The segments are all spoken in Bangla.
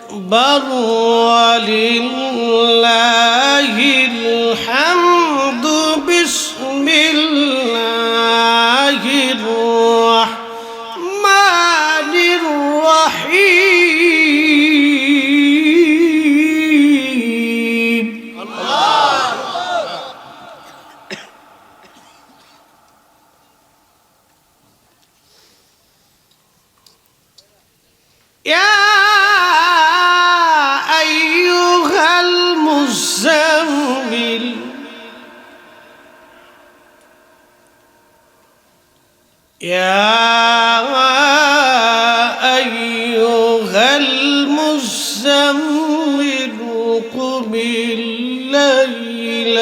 أكبر ولله الحمد بسم الله الرحمن الرحيم يا أيها المزمل يا أيها المزمل قم الليل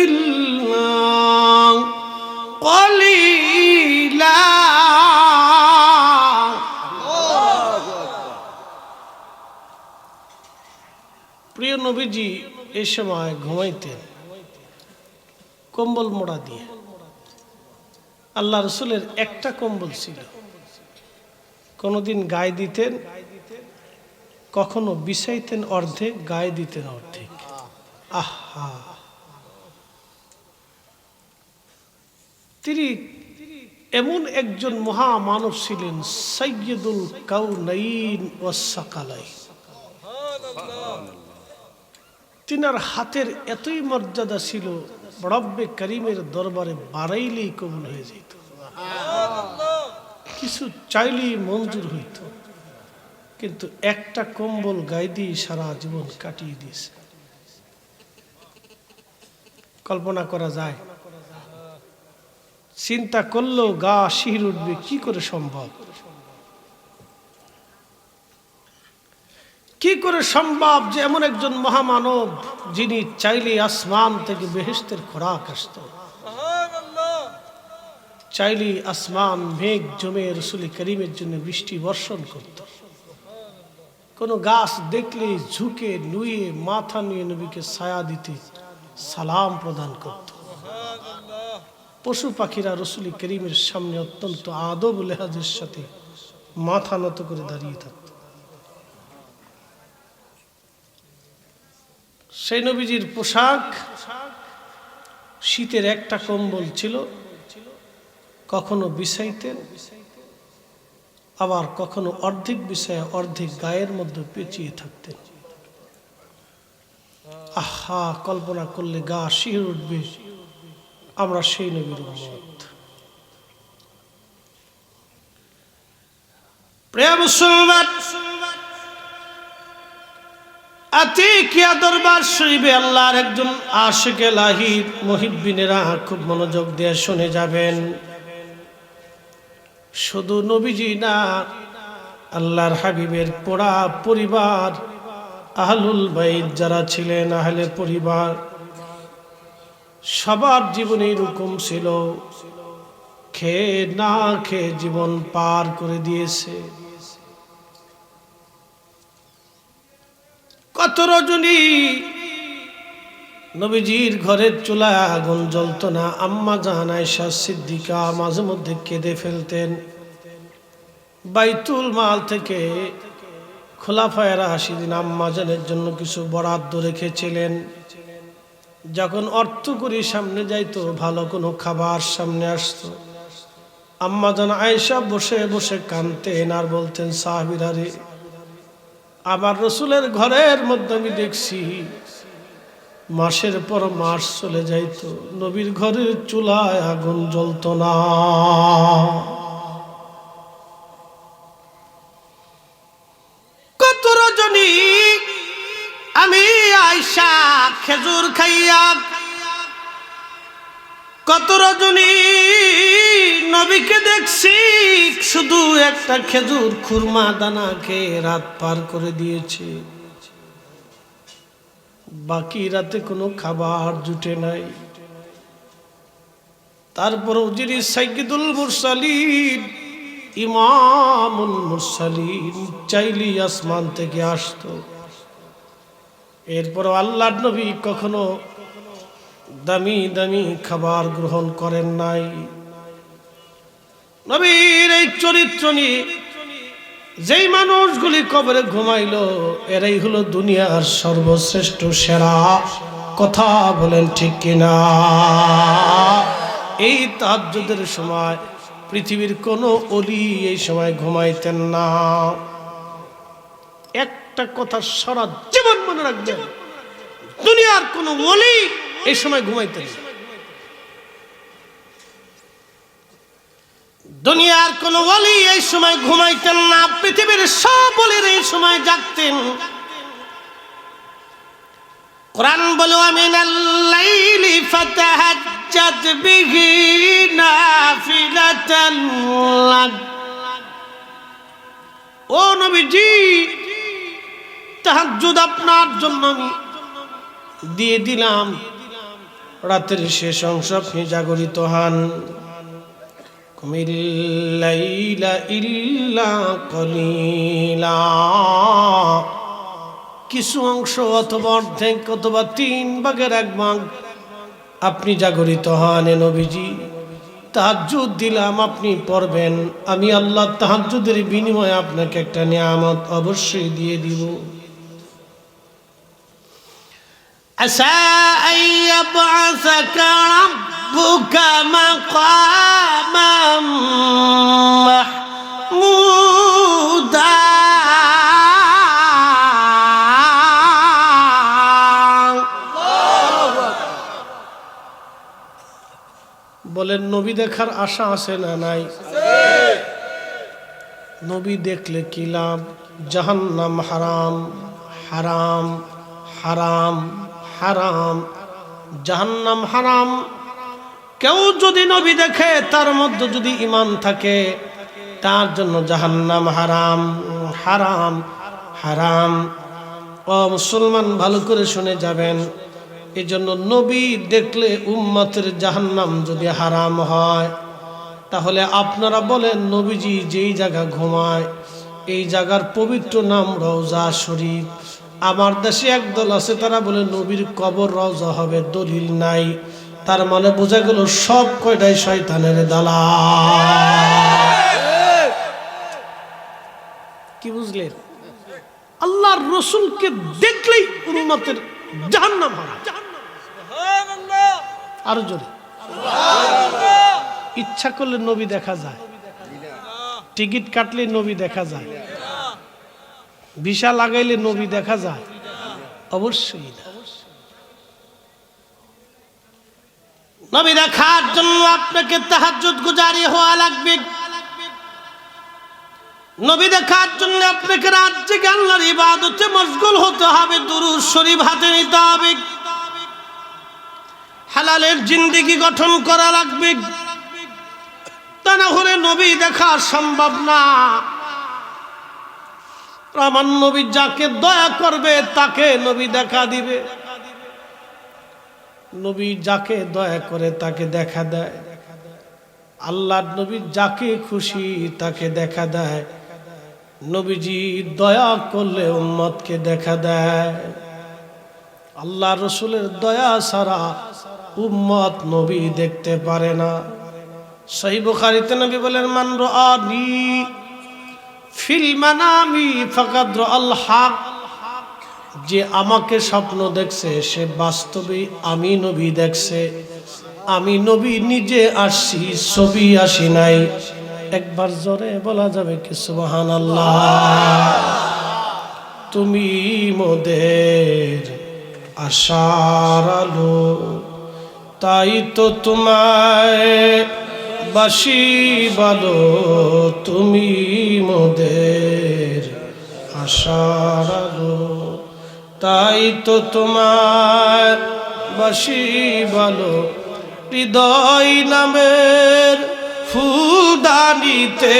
إلا قليلا প্রিয় নবীজি এই সময় ঘুমাইতেন কম্বল মোড়া দিয়ে। আল্লাহ রসুলের একটা কম্বল ছিল, কোনোদিন গায়ে দিতেন, কখনো বিছাইতেন অর্ধেক, গায়ে দিতেন অর্ধেক। আহা, তিনি এমন একজন মহামানব ছিলেন, সাইয়্যিদুল কাউনাইন ওয়াস সাকালাইন। তিনার হাতের এতই মর্যাদা ছিল, রব্বে করিমের দরবারে বাড়াইলেই কবুল হয়ে যেত, কিছু চাইলেই মঞ্জুর হইত। কিন্তু একটা কম্বল গায়ে দিয়ে সারা জীবন কাটিয়ে দিয়েছে। কল্পনা করা যায়? চিন্তা করলেও গা শিহরে উঠবে, কি করে সম্ভব? কি করে সম্ভব যে এমন একজন মহামানব, যিনি চাইলে আসমান থেকে বেহেশতের খোরাক আসত, চাইলে আসমান মেঘ জমে রসুল করিমের জন্য বৃষ্টি বর্ষণ করত, কোন গাছ দেখলে ঝুঁকে নুয়ে মাথা নুয়ে নবীকে ছায়া দিতে সালাম প্রদান করত। পশু পাখিরা রসুল করিমের সামনে অত্যন্ত আদব লেহাজের সাথে মাথা নত করে দাঁড়িয়ে থাকত। সেই নবীজির পোশাক শীতের একটা কম্বল ছিল, কখনো বিছাইতেন, আবার কখনো অর্ধেক বিছায়া অর্ধেক গায়ের মধ্যে পেঁচিয়ে থাকতেন। আহা, কল্পনা করলে গা শিহরে উঠবে, আমরা সেই নবীর উম্মত। প্রিয় মুসলমান, আতিকিয়া দরবার শরীফে আল্লাহর একজন আশিক ইলাহি মুহিব্বিনেরা খুব মনোযোগ দিয়ে শুনে যাবেন। শুধু নবীজি না, আল্লাহর হাবিবের পোড়া পরিবার, আহলুল বাইত যারা ছিলেন, আহলে পরিবার, সবার জীবনে এরকম ছিল, খেয়ে না খেয়ে জীবন পার করে দিয়েছে। কত রজনী নবীজির ঘরের চুলায় আগুন জ্বলত না, আম্মা জান আয়েশা সিদ্দিকা মাঝে মধ্যে কেঁদে ফেলতেন। বাইতুল মাল থেকে খোলাফায়ে রাশিদিন আম্মা জানের জন্য কিছু বরাদ্দ রেখেছিলেন। যখন অর্থ করি সামনে যাইতো, ভালো কোনো খাবার সামনে আসতো, আম্মা জান আয়েশা বসে বসে কাঁদতেন আর বলতেন, সাহাবীরা রে, আমার রসুলের ঘরের মধ্যে আমি দেখছি মাসের পর মাস চলে যাইতো, নবীর ঘরের চুলায় আগুন জ্বলত না। কত রজনী আমি আয়েশা খেজুর খাইয়া, কত রজনী নবীকে দেখছি শুধু একটা খেজুর খুরমা দানা খেয়ে রাত পার করে দিয়েছে, বাকি রাতে কোনো খাবার জুটে নাই। তারপরও যিনি সাইয়্যিদুল মুরসালিন, ইমামুল মুরসালিন, চাইলি আসমান থেকে আসতো। এরপর আল্লাহর নবী কখনো দামি দামি খাবার গ্রহণ করেন নাই। নবীর এই চরিত্র নিয়ে যেই মানুষগুলি কবরে ঘুমাইলো এরাই হলো দুনিয়ার সর্বশ্রেষ্ঠ সেরা। কথা বলেন ঠিক কিনা? এই তাহাজ্জুদের সময় পৃথিবীর কোনো ওলি এই সময় ঘুমাইতেন না। একটা কথা সারা জীবন মনে রাখবেন, দুনিয়ার কোনো ওলি এই সময় ঘুমাইতেন না। দুনিয়ার কোন ওলি এই সময় ঘুমাইতেন না। পৃথিবীর সব ওলির এই সময় জাগতেন। কোরআন বলো মিনাল লাইলি ফাতাহাজ্জাত বিহি নাফিলাতান লাক। ও নবীজি, তাহাজ্জুদ আপনার জন্য আমি দিয়ে দিলাম, রাতের শেষ অংশ আপনি জাগরিত হন। কিছু অংশ অথবা অর্ধেক অথবা 3 ভাগের 1 ভাগ আপনি জাগরিত হন। নবীজি, তাহাজ্জুদ দিলাম, আপনি পড়বেন, আমি আল্লাহ তাহাজ্জুদের বিনিময়ে আপনাকে একটা নিয়ামত অবশ্যই দিয়ে দিব। আসা আইয়াবআসাকা রাব্বুকা মাকামাম মাহমুদা। বলেন, নবী দেখার আশা আছে না নাই? নবী দেখলে কি লাভ? জাহান্নাম হারাম, হারাম, হারাম, হারাম, জাহান্নাম হারাম। কেউ যদি নবী দেখে তার মধ্যে যদি ঈমান থাকে, তার জন্য জাহান্নাম হারাম, হারাম, হারাম। ও মুসলমান, ভালো করে শুনে যাবেন। এই জন্য নবী দেখলে উম্মতের জাহান্নাম যদি হারাম হয়, তাহলে আপনারা বলেন নবীজি যেই জায়গা ঘুমায় এই জায়গার পবিত্র নাম রওজা শরীফ। আমার দেশে একদল আছে, তারা বলে নবীর কবর রওজা হবে, দলিল নাই। তার মানে বোঝা গেল সব কয়টাই শয়তানের দালাল। কি বুঝলেন? আল্লাহর রসুলকে দেখলেই উম্মতের জাহান্নাম হারাম। আরো জোরে। ইচ্ছা করলে নবী দেখা যায়, টিকিট কাটলে নবী দেখা যায়, ভিসা লাগাইলে নবী দেখা যায়? অবশ্যই না। নবী দেখার জন্য আপনাকে তাহাজ্জুদ গুজারি হওয়া লাগবে। নবী দেখার জন্য আপনাকে রাত জেগে আল্লাহর ইবাদতে মশগুল হতে হবে, দুরূদ শরীফ হাতে নিতে হবে, হালালের জিন্দেগি গঠন করা লাগবে। তা না হলে নবী দেখা সম্ভব না। আমার নবী যাকে দয়া করবে তাকে নবী দেখা দিবে। নবী যাকে দয়া করে তাকে দেখা দেয়। আল্লাহর নবী যাকে খুশি তাকে দেখা দেয়। নবীজি দয়া করলে উম্মতকে দেখা দেয়। আল্লাহ রসুলের দয়া ছাড়া উম্মত নবী দেখতে পারে না। সহিহ বুখারীতে নবী বলেন, মান রাআনি ফিল মানামি ফাকাদ রাআল হক। যে আমাকে স্বপ্ন দেখছে সে বাস্তবে আমি নবী দেখছে। আমি নবী নিজে আসছি, ছবি আসি নাই। একবার জোরে বলা যাবে কি সুবহানাল্লাহ? তুমি মোদের আশার আলো, তাই তো তোমায় বাসি বলো। তুমি মোদের আশার আলো, তাই তো তোমার বাসি বলো। হৃদয় নামের ফুলদানিতে,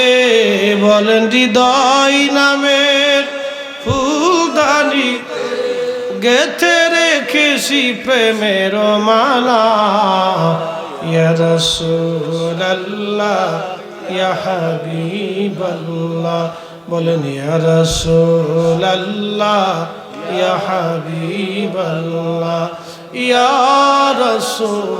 বলেন হৃদয় নামের ফুলদানিতে গেথে রেখেছি প্রেমের মালা। ইয়া রাসূলুল্লাহ ইয়া হাবিবাল্লাহ, বলেন ইয়া রাসূলুল্লাহ ইয়া হাবিবাল্লাহ, ইয়া রাসূলুল্লাহ।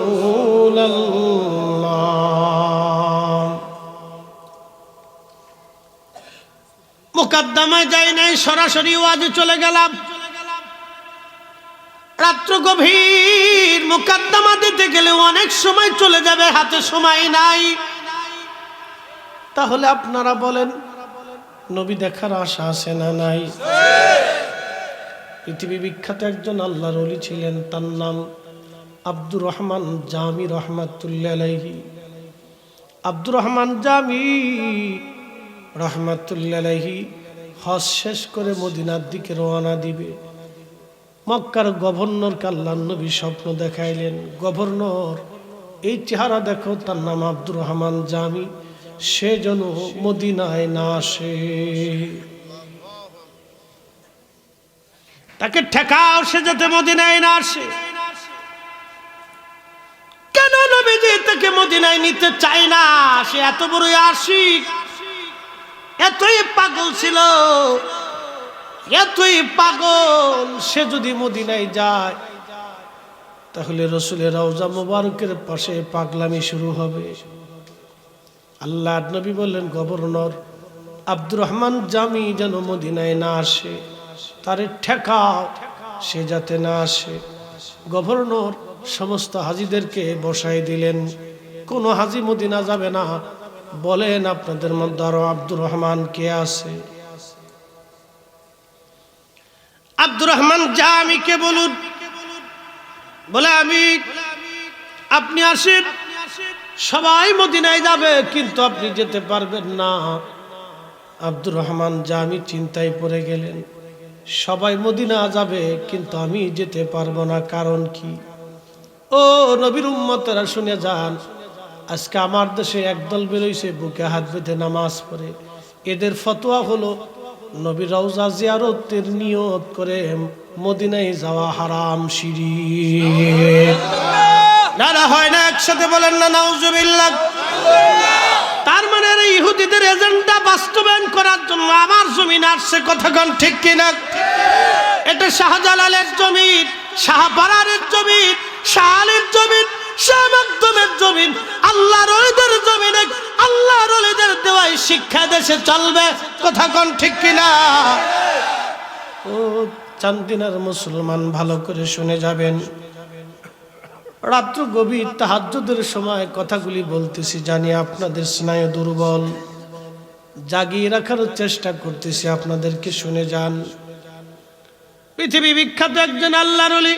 মুকাদ্দামায় যাই নাই, সরাসরি ওয়াজে চলে গেলাম। রাত্র গভীর, মুকাদ্দামা দিতে গেলে অনেক সময় চলে যাবে, হাতে সময় নাই। তাহলে আপনারা বলেন, নবী দেখার আশা আছে না নাই? পৃথিবী বিখ্যাত একজন আল্লাহর ওলি ছিলেন, তার নাম আব্দুর রহমান জামি রহমাতুল্লাহ আলাইহি। আব্দুর রহমান জামি রহমাতুল্লাহ আলাইহি হজ শেষ করে মদিনার দিকে রওনা দিবে। মক্কার গভর্নরকে আল্লাহর নবী স্বপ্ন দেখাইলেন, গভর্নর এই চেহারা দেখো, তার নাম আব্দুর রহমান জামি, সে যেন মদিনায় না আসে, তাকে ঠেকাও, সে যাতে মদিনায় না আসে। কেন নবীজি তাকে মদিনায় নিতে চায় না? সে এত বড় আশিক, এতই পাগল ছিল, এতই পাগল, সে যদি মদিনায় যায় তাহলে রসুলের রওজা মুবারকের পাশে পাগলামি শুরু হবে। আল্লাহর নবী বললেন, গভর্নর আব্দুর রহমান জামি যেন মদিনায় না আসে, তারে ঠেকাও, সে যাতে না আসে। গভর্নর সমস্ত হাজীদেরকে বসাই দিলেন, কোনো হাজী মদিনা যাবে না। বলেন আপনাদের মধ্যে আরো আব্দুর রহমান কে আছে? আব্দুর রহমান জামিকে বলুন। বলে আমি। আপনি আসেন, সবাই মদিনায় যাবে কিন্তু আপনি যেতে পারবেন না। আব্দুর রহমান জামি চিন্তায় পড়ে গেলেন, সবাই মদিনা যাবে কিন্তু আমি যেতে পারবো না, কারণ কি? ও নবীর উম্মতেরা শুনে যান, আজকে আমার দেশে একদল বেরোইছে বুকে হাত বেঁধে নামাজ পড়ে। এদের ফতোয়া হলো নবীর রওজা জিয়ারতের নিয়ত করে মদিনায় যাওয়া হারাম, শিরক। না হয় না, একসাথে বলেন না নাউজুবিল্লাহ। তার মানে ইহুদিদের এজেন্ডা বাস্তবায়ন করার জন্য আমার জমিন আসছে, কথা কোন ঠিক কিনা? এটা শাহজালালের জমিন, শাহপারারের জমিন, শাহ আলীর জমিন, শাহ মাকদুমের জমিন, আল্লাহর ওলিদের জমিনে আল্লাহর ওলিদের দেওয়াই শিক্ষা দেশে চলবে, কথা কোন ঠিক কিনা? ও চান্দিনার মুসলমান ভালো করে শুনে যাবেন। রাত্র গভীর তাহাজ্জুদের সময় কথাগুলি বলতেছি, জানি আপনাদের স্নায়ু দুর্বল, জাগিয়ে রাখার চেষ্টা করতেছি, আপনাদেরকে শুনে যান। পৃথিবী বিখ্যাত একজন আল্লাহর ওলি,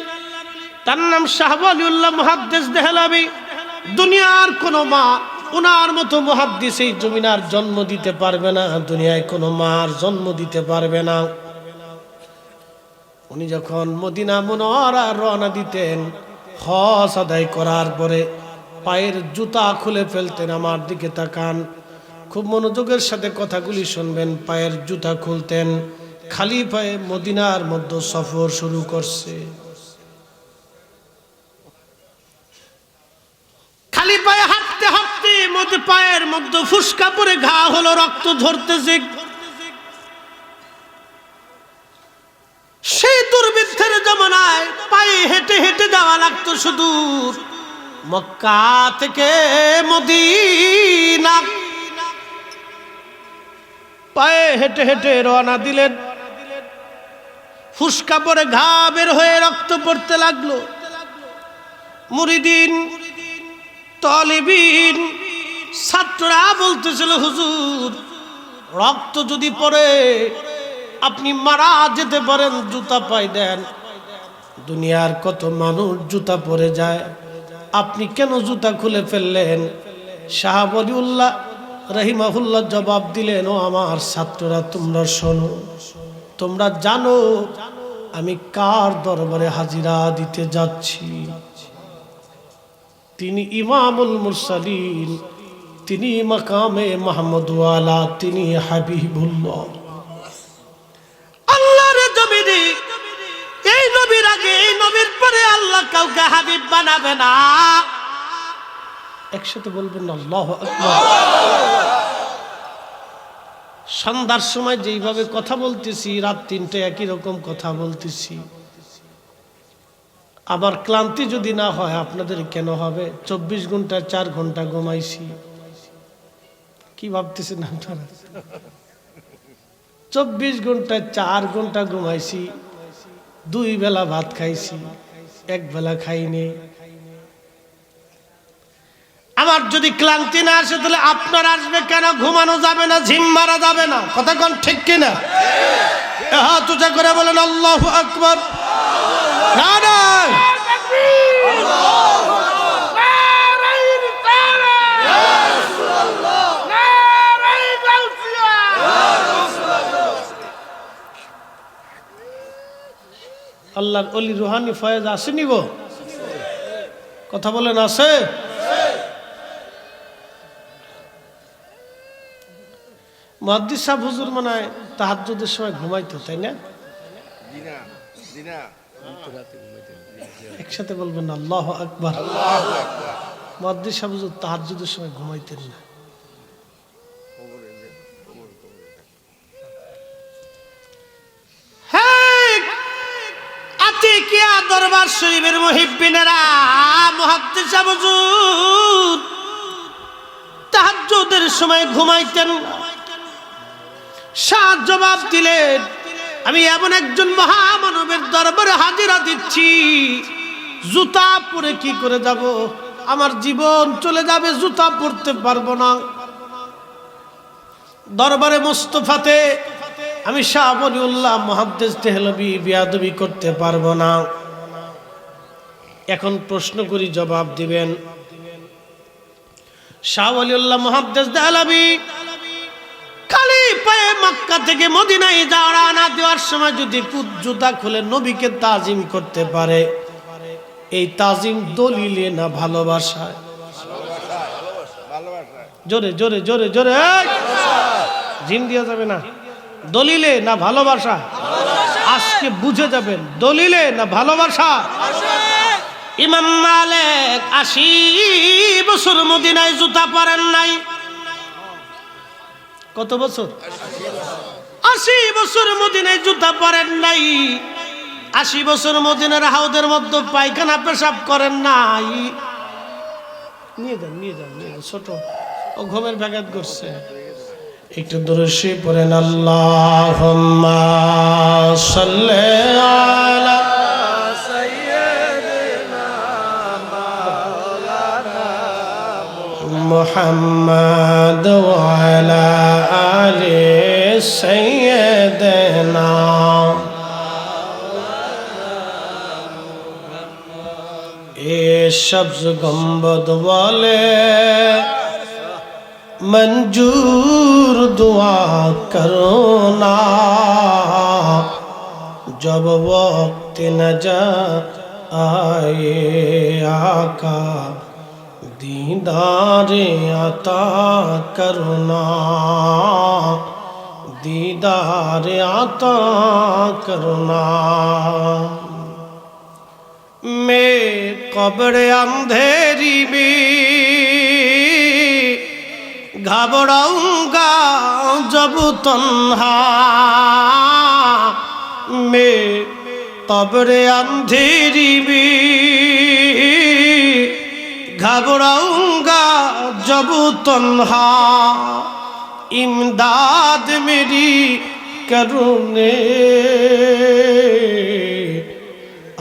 তার নাম শাহ ওয়ালিউল্লাহ মুহাদ্দিস দেহলভী। দুনিয়ার কোনো মা ওনার মতো মুহাদ্দিস এই জমিনার জন্ম দিতে পারবে না, দুনিয়ায় কোনো মার জন্ম দিতে পারবে না। উনি যখন মদিনা মুনওয়ারা রওনা দিতেন, হজ আদায় করার পরে পায়ের জুতা খুলে ফেলতেন। আমার দিকে তাকান, খুব মনোযোগের সাথে কথাগুলি শুনবেন। পায়ের জুতা খুলতেন, খালি পায়ে মদিনার মধ্যে সফর শুরু করছে। খালি পায়ে হাঁটতে হাঁটতে মধ্যে পায়ের মধ্যে ফুসকা পরে ঘা হলো, রক্ত ঝরতেছে। সেই দুর্ভিক্ষের জমানায় পায়ে হেঁটে হেঁটে যাওয়া লাগতো সুদূর, মক্কা থেকে মদিনা। পায়ে হেঁটে হেঁটে রওনা দিলেন, ফুসকা পরে ঘা বের হয়ে রক্ত পড়তে লাগলো। মুরিদিন, তালিবিন, ছাত্ররা বলতেছিল, হুজুর রক্ত যদি পড়ে আপনি মারা যেতে পারেন, জুতা পাই দেন। দুনিয়ার কত মানুষ জুতা পরে যায়, আপনি কেন জুতা খুলে ফেললেন? শাহ ওয়ালিউল্লাহ রাহিমাহুল্লাহ জবাব দিলেন, ও আমার ছাত্ররা, তোমরা শোনো, তোমরা জানো আমি কার দরবারে হাজিরা দিতে যাচ্ছি? তিনি ইমামুল মুরসালিন, তিনি মাকামে মাহমুদ ওয়ালা, তিনি হাবিবুল্লাহ। আল্লাহর জমিনে এই নবীর আগে, এই নবীর পরে আল্লাহ কাউকে হাবিব বানাবে না। একসাথে বলবেন না আল্লাহু আকবার। সন্ধ্যার সময় যেইভাবে কথা বলতেছি, রাত 3টে একই রকম কথা বলতেছি। আবার ক্লান্তি যদি না হয় আপনাদের কেন হবে? 24 ঘন্টা 4 ঘন্টা ঘুমাইছি, কি ভাবতেছেন আপনারা? 24 ঘন্টায় 4 ঘন্টা ঘুমাইছি, 2 বেলা ভাত খাইছি, 1 বেলা খাইনি। আমার যদি ক্লান্তি না আসে তাহলে আপনার আসবে কেন? ঘুমানো যাবে না, ঝিম মারা যাবে না, কথা কোন ঠিক কিনা? হাত উঁচা করে বলেন আল্লাহু আকবার। নারায়ে আল্লাহর ওলি রুহানি ফয়েজ আসেনি গো? কথা বলেন আছে? মুহাদ্দিস সাহেব হুজুর মনে হয় তাহাজ্জুদের সময় ঘুমাইতো, তাই না? একসাথে বলবেন আল্লাহু আকবার। মুহাদ্দিস সাহেব হুজুর তাহাজ্জুদের সময় ঘুমাইতেন না। আতিকিয়া দরবার শরীফের মুহিব্বিনেরা, মুহাদ্দিস সাহেব হুজুর তাহাজ্জুদের সময় ঘুমাইতেন না। শাহ জবাব দিলেন, আমি এমন একজন মহামানবের দরবারে হাজিরা দিচ্ছি, জুতা পরে কি করে যাব? আমার জীবন চলে যাবে, জুতা পরতে পারবো না। দরবারে মুস্তাফাতে আমি শাহ ওলিউল্লাহ মুহাদ্দিস দেহলভী বিয়াদবি করতে পারবো না। এখন প্রশ্ন করি, জবাব দিবেন। শাহ ওলিউল্লাহ মুহাদ্দিস দেহলভী খালি পায়ে মক্কা থেকে মদিনায় যাওয়া আনা দেওয়ার সময় যদি জুতা খুলে নবীকে তাজিম করতে পারে, এই তাজিম দলিলে না ভালোবাসায়? জোরে জোরে জোরে জোরে, জিম দিয়া যাবে না। দলিলে না ভালোবাসা? আজকে বুঝে যাবেন, দলিলে না ভালোবাসা। ইমাম মালিক 80 বছর মদিনায় জুতা পরেন নাই। কত বছর? 80 বছর মদিনায় জুতা পরেন নাই। 80 বছর মদিনার হাউদের মধ্যে পায়খানা পেশাব করেন নাই। নিয়ে যান নিয়ে যান নিয়ে যান, ছোট ও ঘুমের ব্যাঘাত করছে। একটু দরুশি পড়েন, আল্লাহুম্মা সাল্লি আলা সাইয়্যিদিনা মাওলানা মুহাম্মাদ ওয়া আলা আলি সাইয়্যিদিনা। এ সবজ গম্বদ ওয়ালে मंजूर दुआ करो ना, जब वक्त नजर आए आका दीदार अता करो ना, दीदार अता करो ना। मैं कब्र अंधेरी में घबराऊंगा जब तन्हा, मैं कब्र अंधेरी में घबराऊंगा जब तन्हा, इमदाद मेरी करूने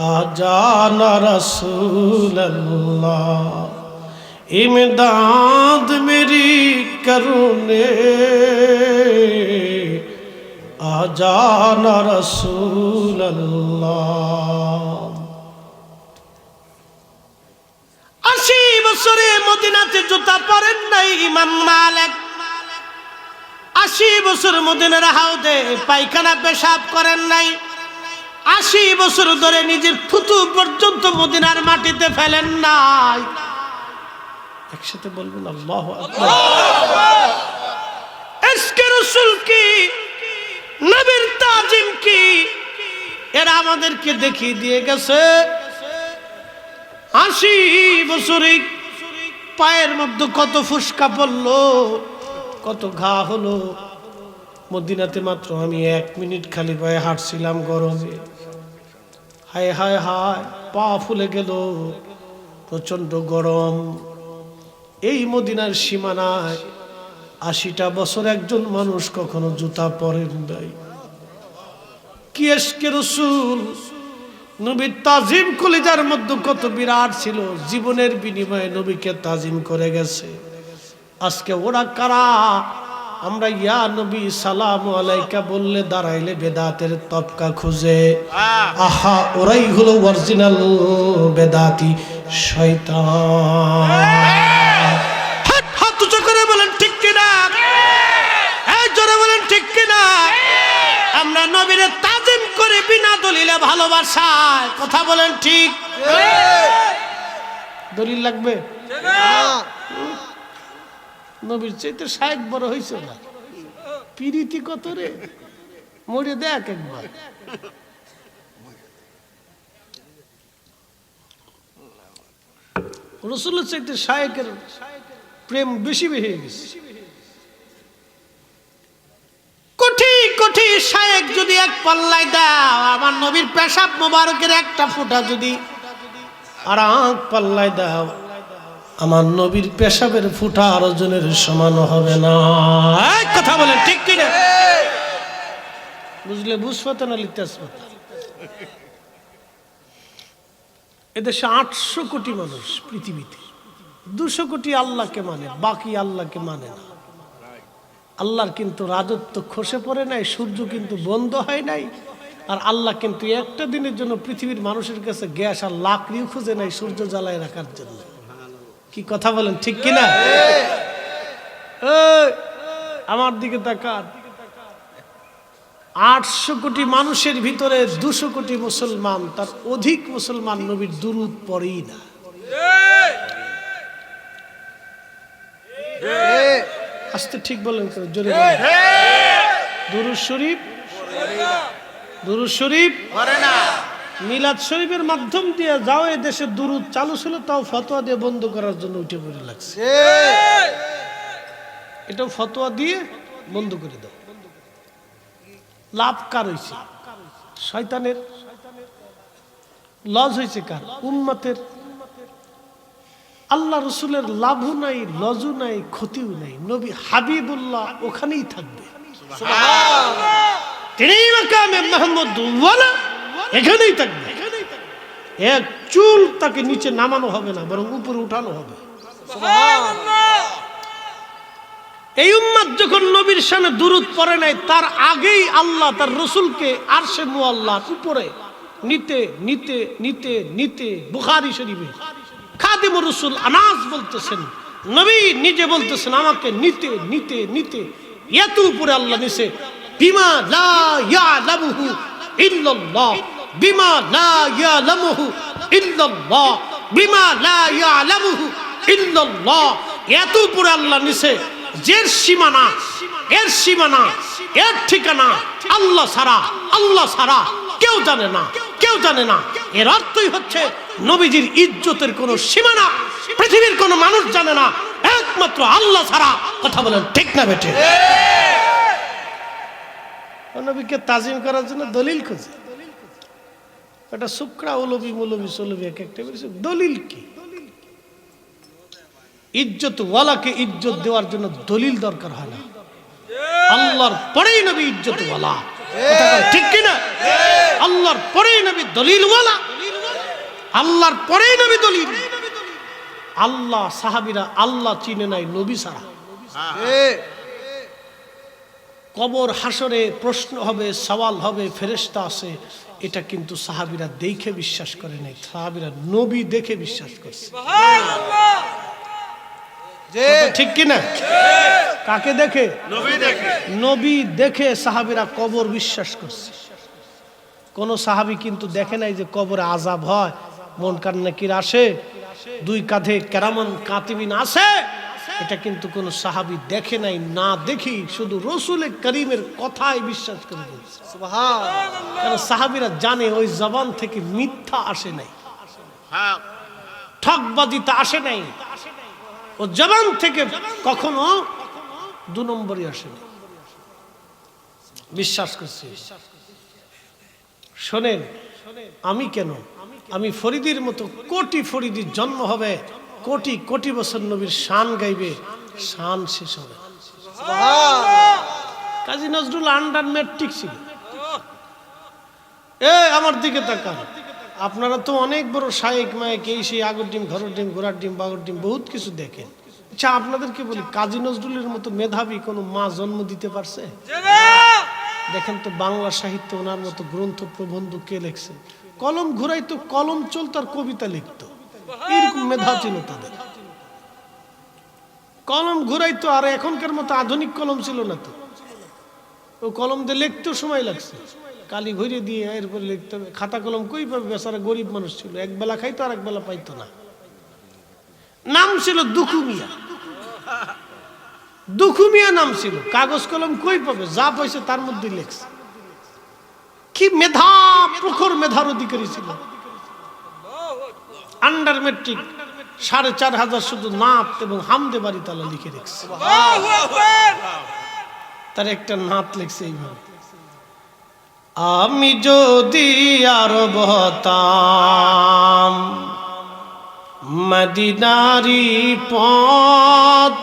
आ जाना रसूल अल्लाह, इमदाद मेरी करूने आ जाना रसूल अल्लाह। 80 বছরে মদিনাতে জুতা পরেন নাই ইমাম মালিক। 80 বছর মদিনার হাউদে পায়খানা পেশাব করেন নাই। 80 বছর ধরে নিজের থুতু পর্যন্ত মদিনার মাটিতে ফেলেন নাই। একসাথে বলবেন আল্লাহু আকবার। ইশকে রাসূল কি, নবীর তাজিম কি, এরা আমাদেরকে দেখিয়ে দিয়ে গেছে। 80 বছরে পায়ের মধ্যে কত ফুসকা পড়লো, কত ঘা হলো। মদিনাতে মাত্র আমি 1 মিনিট খালি পায়ে হাঁটছিলাম গরমে, হায় হায় হায় পা ফুলে গেল, প্রচন্ড গরম। এই মদিনার সীমানায় 80টা বছর একজন মানুষ কখনো জুতা পরেন নাই। কি এশকে রাসূল, নবীর তাজিম কলিজার মধ্যে কত বিরাট ছিল, জীবনের বিনিময়ে নবীকে তাজিম করে গেছে। আজকে ওরা কারা? আমরা ইয়া নবী সালামু আলাইকা বললে দাঁড়াইলে বেদাতের তবকা খুঁজে। আহা, ওরাই হলো অরিজিনাল বেদাতি শয়তান। হাত উঁচু করে বলেন ঠিক কিনা? এই জোরে বলেন ঠিক কিনা? আমরা নবীর তাজিম করে বিনা দলিলে ভালোবাসায়, কথা বলেন ঠিক? দলিল লাগবে নবীর চাইতে 60 বড় হয়েছে না, পিরিতি কত রে, মরে দেখ একবার। রাসূলের চাইতে শায়েকের প্রেম বেশি হয়ে গেছে। কোটি কোটি শায়েক যদি এক পাল্লায় দাও, আমার নবীর পেশাব মোবারকের একটা ফোঁটা যদি আর এক পাল্লায় দাও, আমার নবীর পেশাবের ফুটা আর ওজনের সমান হবে না। কথা বলেন ঠিক কিনা? বুঝলে বুঝপাত না লিখতে আসবে। এদেশে 800 কোটি মানুষ পৃথিবীতে, 200 কোটি আল্লাহকে মানে, বাকি আল্লাহকে মানে না। আল্লাহর কিন্তু রাজত্ব খসে পড়ে নাই, সূর্য কিন্তু বন্ধ হয় নাই, আর আল্লাহ কিন্তু একটা দিনের জন্য পৃথিবীর মানুষের কাছে গ্যাস আর লাকড়িও খুঁজে নাই সূর্য জ্বালায় রাখার জন্য। কি কথা বলেন ঠিক কিনা? আমার দিকে তাকান, 800 কোটি মানুষের ভিতরে 200 কোটি মুসলমান, তার অধিক মুসলমান নবীর দুরূদ পড়েই না। আস্তে ঠিক বলেন, জোরে বলেন। দুরূদ শরীফ, দুরূদ শরীফ পড়ে না। মিলাদ শরীফের মাধ্যম দিয়ে যাও, এই দেশে দুরূদ চালু ছিল, তাও ফতোয়া দিয়ে বন্ধ করার জন্য উঠে পড়ে লাগছে। এটাও ফতোয়া দিয়ে বন্ধ করে দাও। লাভ কার হয়েছে? শয়তানের। লজ হয়েছে কার? উম্মতের। আল্লাহ রসুলের লাভও নাই, লজও নাই, ক্ষতিও নাই। নবী হাবিবুল্লাহ ওখানেই থাকবে, তিনি মাকামে মাহমুদ ওয়ালা এখানেই থাকবে। এক চুল তাকে নিচে নামানো হবে না, বরং উপরে উঠানো হবে। এই উম্মত যখন নবীর সামনে দুরূদ পড়ে নাই, তার আগেই আল্লাহ তার রসুলকে আরশে মুআল্লার উপরে নিতে নিতে নিতে নিতে, বুখারী শরীফে খাদিমুর রাসূল আনাস বলতেছেন, নবী নিজে বলতেছেন, আমাকে নিতে নিতে নিতে এত উপরে আল্লাহ নিছে, বিমা লা ইয়ালামুহু ইল্লাল্লাহ, বিমা লা ইয়ালামুহু ইল্লাল্লাহ, বিমা লা ইয়ালামুহু ইল্লাল্লাহ। এত উপরে আল্লাহ নিছে, এর সীমানা, এর সীমানা, এর ঠিকানা আল্লাহ ছাড়া, আল্লাহ ছাড়া কেউ জানে না, কেউ জানে না। এর অর্থই হচ্ছে নবীজির ইজ্জতের কোন সীমানা পৃথিবীর কোন মানুষ জানে না, একমাত্র আল্লাহ ছাড়া। কথা বলেন ঠিক না বেটে? নবীকে তাজিম করার জন্য দলিল খুঁজে, এটা শুকরা উলবি মুলবি সলবি এক একটা দলিল। কি ইজ্জত ওয়ালাকে ইজ্জত দেওয়ার জন্য দলিল দরকার হয় না, আল্লাহর পরেই নবী ইজ্জত ওয়ালা। ঠিক কিনা? আল্লাহর পরেই নবী দলিল ওয়ালা, আল্লাহর পরেই নবী দলিল। আল্লাহ সাহাবীরা আল্লাহ চিনে নাই নবী ছাড়া। কবর হাসরে প্রশ্ন হবে, সওয়াল হবে, ফেরেশতা আছে, এটা কিন্তু সাহাবীরা দেখে বিশ্বাস করে নাই, সাহাবীরা নবী দেখে বিশ্বাস করছে। সুবহানাল্লাহ। ঠিক কিনা? কাকে দেখে? নবী দেখে। নবী দেখে সাহাবীরা কবর বিশ্বাস করছে। কোন সাহাবী কিন্তু দেখে নাই যে কবরে আযাব হয়, মুনকার নাকির আসে, দুই কাঁধে কেরামান কাতিবিন আছে, এটা কিন্তু কোন সাহাবী দেখে নাই। না দেখি শুধু রাসূলে কারীমের কথাই বিশ্বাস করে দিয়েছে। সুবহানাল্লাহ। কারণ সাহাবীরা জানে ওই জবান থেকে মিথ্যা আসে নাই, ঠকবাজিতা আসে নাই, ও জবান থেকে কখনো দু নম্বরই আসে না, বিশ্বাস করছে। শোনেন, আমি কেন, আমি ফরিদির মতো কোটি ফরিদির জন্ম হবে, কোটি কোটি বছর নবীর শান গাইবে, শান শেষ হবে। কাজী নজরুল আন্ডার ম্যাট্রিক ছিল। আমার দিকে তাকান, আপনারা তো অনেক বড় শায়েক মায়েক, এই সেই আগর ডিম, ঘরের ডিম, ঘোড়ার ডিম, বাগর ডিম, বহুত কিছু দেখেন। আচ্ছা, আপনাদেরকে বলি, কাজী নজরুলের মতো মেধাবী কোনো মা জন্ম দিতে পারছে? দেখেন তো বাংলা সাহিত্য ওনার মতো গ্রন্থ প্রবন্ধ কে লিখছে? কলম ঘুরাইতো, কলম চলতো আর কবিতা লিখতো, এরকম মেধা ছিল তাদের। কলম ঘুরাইতো, আর এখনকার মতো আধুনিক কলম ছিল না তো। ও কলম দিয়ে লিখতেও সময় লাগছে, কালি ঘুরিয়ে দিয়ে এরপর লিখতে হবে। খাতা কলম কই পাবে? বেচারা গরিব মানুষ ছিল, এক বেলা খাইতো আর এক বেলা পাইতো না। নাম ছিল দুখু মিয়া, দুখু মিয়া নাম ছিল। কাগজ কলম কই পাবে? যা পাইছে তার মধ্যে লেখছে। কি মেধা, প্রখর মেধার অধিকারী ছিল। আন্ডার ম্যাট্রিক 4500 শুধু নাত এবং হামদে বাড়ি তালা লিখে রেখেছে। তার একটা নাত লিখছে এইভাবে: আমি যদি আরব হতাম, মদিনারি পথ,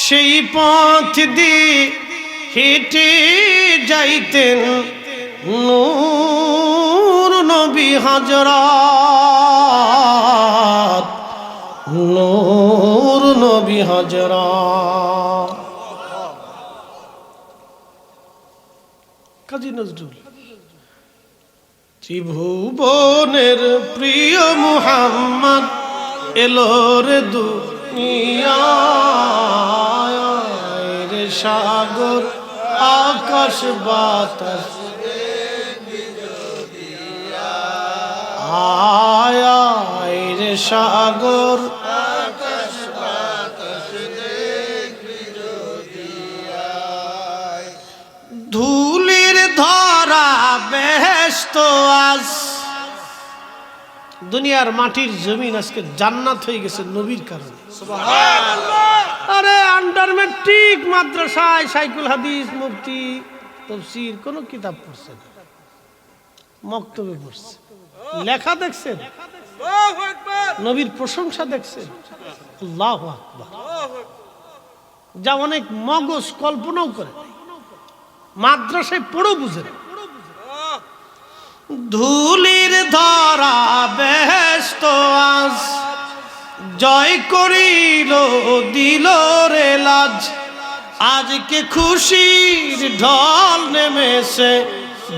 সেই পথ দিয়ে হেঁটে যাইতেন নূর নবী হযরত, নূর নবী হযরত। কাজী নজরুল। ত্রিভুবনের প্রিয় মুহাম্মদ এলো রে দুনিয়ায়, রে সাগর আকাশ বাতাস আয়, রে সাগর আকাশ বাতাস ধুলির ধরা বেহেশত আজ, দুনিয়ার মাটির জমিন আজকে জান্নাত হয়ে গেছে নবীর কারণে। আরে আন্ডার ম্যাট্রিক মাদ্রাসায় শাইখুল হাদিস, মুফতি, তাফসীর কোন কিতাব পড়ছেন? মক্তবে পড়ছে। লেখা দেখছেন? নবীর প্রশংসা দেখছেন? আল্লাহু আকবার। যা অনেক মগজ কল্পনাও করে, মাদ্রাসায় পড়ো বুঝে না। ধুলির ধরা বেহেশত আজ, জয় করিল দিল রে লাজ, আজকে খুশির ঢল নেমেছে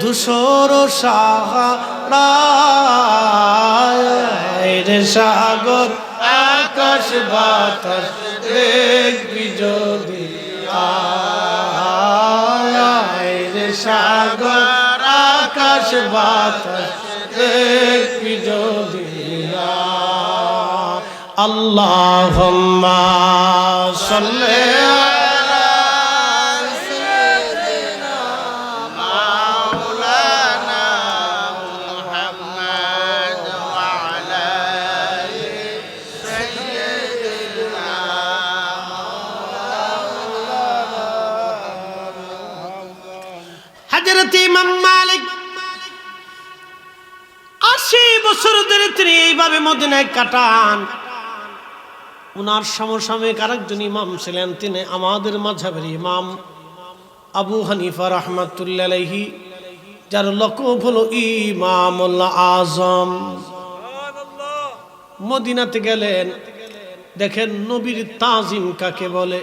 ধূসর সাহারায়, রে সাগর আকাশ বাতাস দেখবি যদি আয়, রে সাগর আকাশ বাতাস দেখবি যদি আয়। আল্লাহুম্মা সাল্লি আলা সাইয়্যিদিনা মাওলানা মুহাম্মদ ওয়া আলা আলি সাইয়্যিদিনা হযরত ইমাম মালিক 80 বছর ধরে তিনি এইভাবে মদিনায় কাটান। উনার সমসাময়িক আরেকজন ইমাম ছিলেন, তিনি আমাদের মাযহাবের ইমাম আবু হানিফা রাহমাতুল্লাহি আলাইহি, যার লকব হলো ইমামুল আযম। মদিনাতে গেলেন, দেখেন নবীর তাজিম কাকে বলে।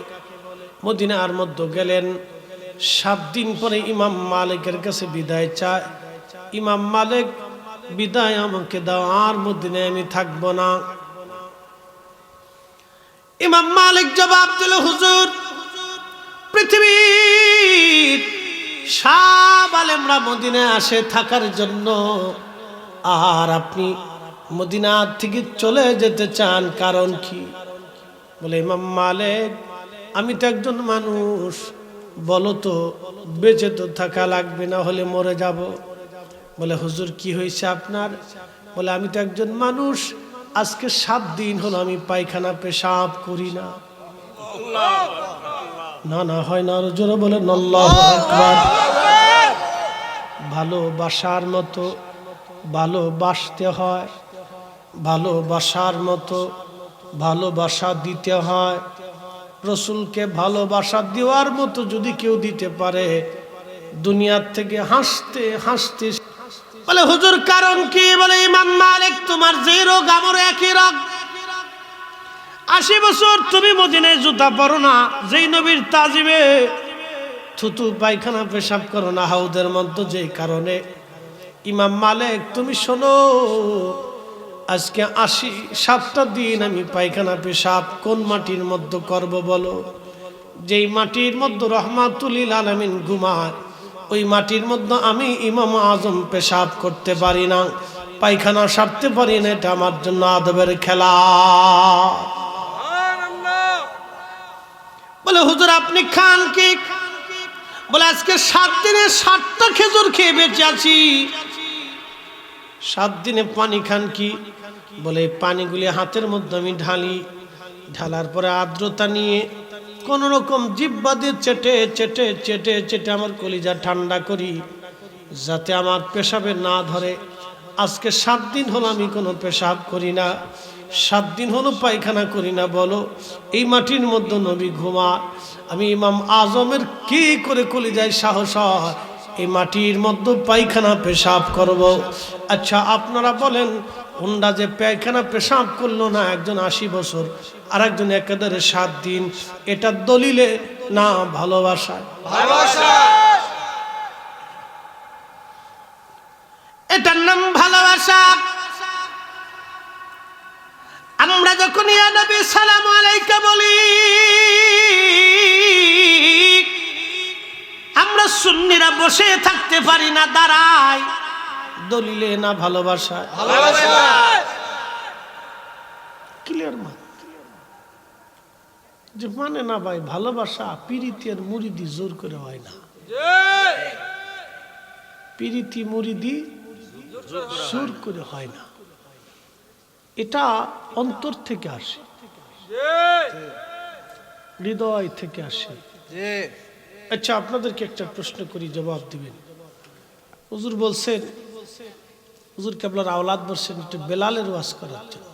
মদিনার মধ্যে গেলেন, 7 দিন পরে ইমাম মালিকের কাছে বিদায় চায়। ইমাম মালিক, বিদায় আমাকে দাও, আর মদিনায় আমি থাকবো না। ইমাম মালিক জবাব দিল, হুজুর, পৃথিবীর সব আলেমরা মদিনায় আসে থাকার জন্য, আর আপনি মদিনা থেকে চলে যেতে চান, কারণ কি? বলে, ইমাম মালিক, আমি তো একজন মানুষ, বলো তো, বেঁচে তো থাকা লাগবে, না হলে মরে যাব। বলে, হুজুর কি হয়েছে আপনার? বলে, আমি তো একজন মানুষ, আজকে 7 দিন হলো আমি পায়খানা পেশাব করি না। না না হয় না, জোরে বলেন আল্লাহু আকবার। ভালোবাসার মতো ভালোবাসতে হয়, ভালোবাসার মতো ভালোবাসা দিতে হয়। রসুলকে ভালোবাসা দেওয়ার মতো যদি কেউ দিতে পারে, দুনিয়ার থেকে হাসতে হাসতে বলে হুজুর কারণ কি? বলে ইমাম মালিক তোমার যে রোগ আমার একই রোগ। 80 বছর তুমি মদিনায় জুতা পরো না, যেই নবীর তাজিবে থুতু পায়খানা পেশাব করো না হাউদের মধ্যে, যেই কারণে ইমাম মালিক তুমি শোনো, আজকে 87টা দিন আমি পায়খানা পেশাব কোন মাটির মধ্যে করব বলো? যেই মাটির মধ্যে রহমাতুল লিল আলামিন ঘুমায়, ওই মাটির মধ্যে আমি ইমাম আজম পেশাব করতে পারি না, পায়খানা সারতে পারি না, এটা আমার জন্য আদবের খেলা। বলে হুজুর আপনি খান কি? বলে আজকে 7 দিনে 7টা খেজুর খেয়ে বেঁচে আছি। 7 দিনে পানি খান কি? বলে পানিগুলি হাতের মধ্যে আমি ঢালি, ঢালার পরে আর্দ্রতা নিয়ে কোন রকম জিহ্বা দিয়ে চেটে চেটে চেটে চেটে আমার কলিজা ঠান্ডা করি, যাতে আমার পেশাবে না ধরে। আজকে 7 দিন হলো আমি কোনো পেশাব করি না, 7 দিন হলো পায়খানা করি না। বলো এই মাটির মধ্যে নবী ঘুমা, আমি ইমাম আজমের কি করে কলিজায় সাহস হয় এই মাটির মধ্যে পায়খানা পেশাব করব? আচ্ছা আপনারা বলেন, হুন্ডা যে পায়খানা পেশাব করলো না একজন 80 বছর, আর একজন একেবারে 7 দিন, এটা দলিলে না ভালোবাসা? ভালোবাসা, এটার নাম ভালোবাসা। আমরা যখন ইয়া নবী সালামু আলাইকা বলি, আমরা সুন্নিরা বসে থাকতে পারি না, দাঁড়াই। দলিলে না ভালোবাসা? ভালোবাসা। ক্লিয়ার মা যে মানে না ভাই, ভালোবাসা পিরিতের মুরিদি জোর করে হয় না, পিরিতি মুরিদি জোর করে হয় না, এটা অন্তর থেকে আসে, হৃদয় থেকে আসে। আচ্ছা আপনাদেরকে একটা প্রশ্ন করি, জবাব দিবেন। হুজুর বলছেন, হুজুর কেবলার আওলাদ বলছেন একটু বেলালের ওয়াজ করার জন্য,